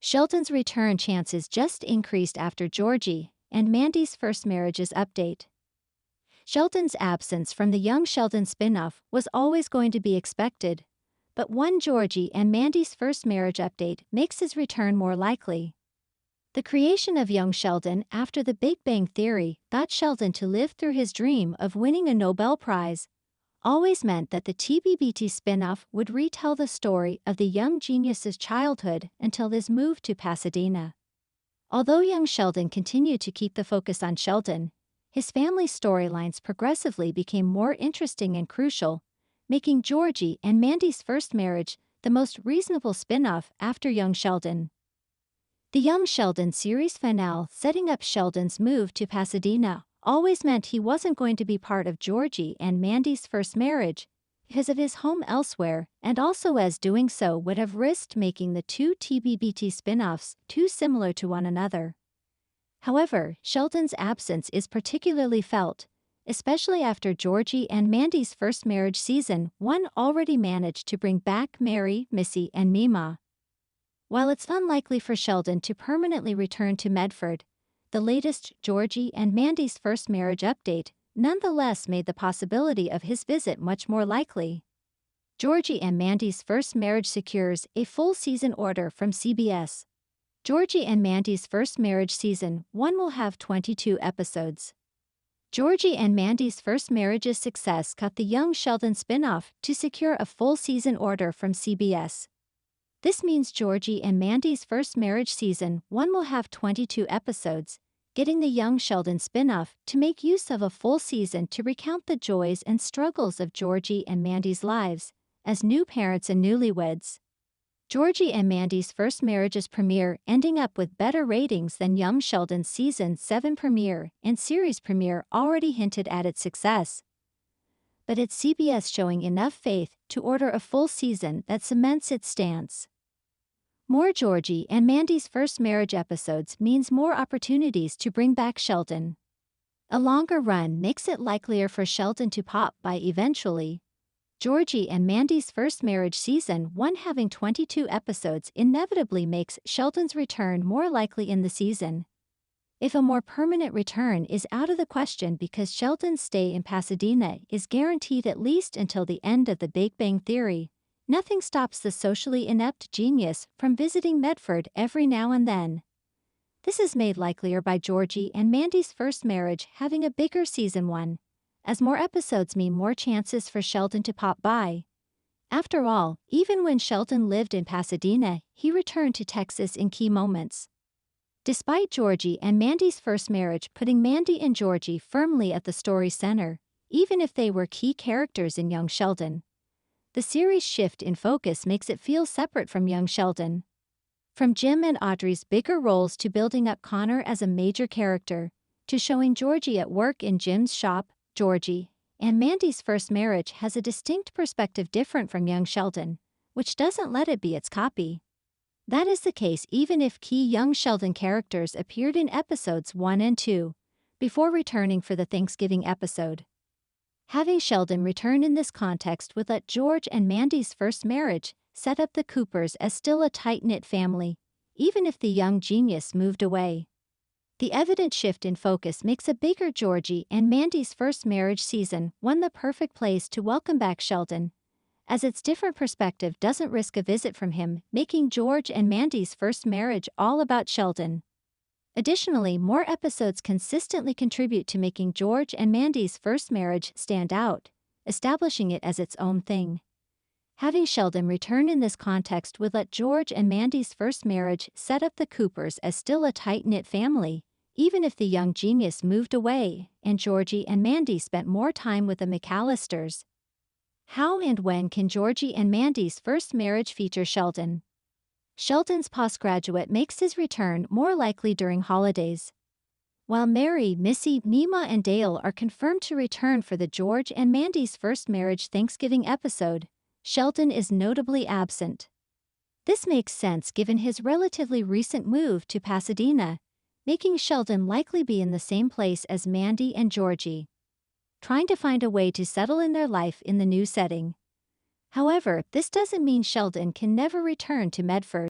Sheldon's return chances just increased after Georgie and Mandy's first marriage's update. Sheldon's absence from the Young Sheldon spin-off was always going to be expected, but one Georgie and Mandy's first marriage update makes his return more likely. The creation of Young Sheldon after the Big Bang Theory got Sheldon to live through his dream of winning a Nobel Prize, always meant that the TBBT spin-off would retell the story of the young genius's childhood until his move to Pasadena. Although Young Sheldon continued to keep the focus on Sheldon, his family storylines progressively became more interesting and crucial, making Georgie and Mandy's first marriage the most reasonable spin-off after Young Sheldon. The Young Sheldon series finale setting up Sheldon's move to Pasadena always meant he wasn't going to be part of Georgie and Mandy's first marriage because of his home elsewhere, and also as doing so would have risked making the two TBBT spin-offs too similar to one another. However, Sheldon's absence is particularly felt, especially after Georgie and Mandy's first marriage season 1 already managed to bring back Mary, Missy, and Mima. While it's unlikely for Sheldon to permanently return to Medford, the latest Georgie and Mandy's first marriage update nonetheless made the possibility of his visit much more likely. Georgie and Mandy's first marriage secures a full season order from CBS. Georgie and Mandy's first marriage season 1 will have 22 episodes. Georgie and Mandy's first marriage's success cut the Young Sheldon spin-off to secure a full season order from CBS. This means Georgie and Mandy's first marriage season 1 will have 22 episodes, getting the Young Sheldon spin-off to make use of a full season to recount the joys and struggles of Georgie and Mandy's lives as new parents and newlyweds. Georgie and Mandy's first marriage's premiere ending up with better ratings than Young Sheldon's season 7 premiere and series premiere already hinted at its success. But it's CBS showing enough faith to order a full season that cements its stance. More Georgie and Mandy's first marriage episodes means more opportunities to bring back Sheldon. A longer run makes it likelier for Sheldon to pop by eventually. Georgie and Mandy's first marriage season 1 having 22 episodes inevitably makes Sheldon's return more likely in the season. If a more permanent return is out of the question because Sheldon's stay in Pasadena is guaranteed at least until the end of the Big Bang Theory, nothing stops the socially inept genius from visiting Medford every now and then. This is made likelier by Georgie and Mandy's first marriage having a bigger season 1, as more episodes mean more chances for Sheldon to pop by. After all, even when Sheldon lived in Pasadena, he returned to Texas in key moments. Despite Georgie and Mandy's first marriage putting Mandy and Georgie firmly at the story's center, even if they were key characters in Young Sheldon, the series' shift in focus makes it feel separate from Young Sheldon. From Jim and Audrey's bigger roles to building up Connor as a major character, to showing Georgie at work in Jim's shop, Georgie and Mandy's first marriage has a distinct perspective different from Young Sheldon, which doesn't let it be its copy. That is the case even if key Young Sheldon characters appeared in episodes 1 and 2, before returning for the Thanksgiving episode. Having Sheldon return in this context would let George and Mandy's first marriage set up the Coopers as still a tight-knit family, even if the young genius moved away. The evident shift in focus makes a bigger Georgie and Mandy's first marriage season 1 the perfect place to welcome back Sheldon, as its different perspective doesn't risk a visit from him, making George and Mandy's first marriage all about Sheldon. Additionally, more episodes consistently contribute to making George and Mandy's first marriage stand out, establishing it as its own thing. Having Sheldon return in this context would let George and Mandy's first marriage set up the Coopers as still a tight-knit family, even if the young genius moved away and Georgie and Mandy spent more time with the McAllisters. How and when can Georgie and Mandy's first marriage feature Sheldon? Sheldon's postgraduate makes his return more likely during holidays. While Mary, Missy, Mima, and Dale are confirmed to return for the George and Mandy's first marriage Thanksgiving episode, Sheldon is notably absent. This makes sense given his relatively recent move to Pasadena, making Sheldon likely be in the same place as Mandy and Georgie, trying to find a way to settle in their life in the new setting. However, this doesn't mean Sheldon can never return to Medford.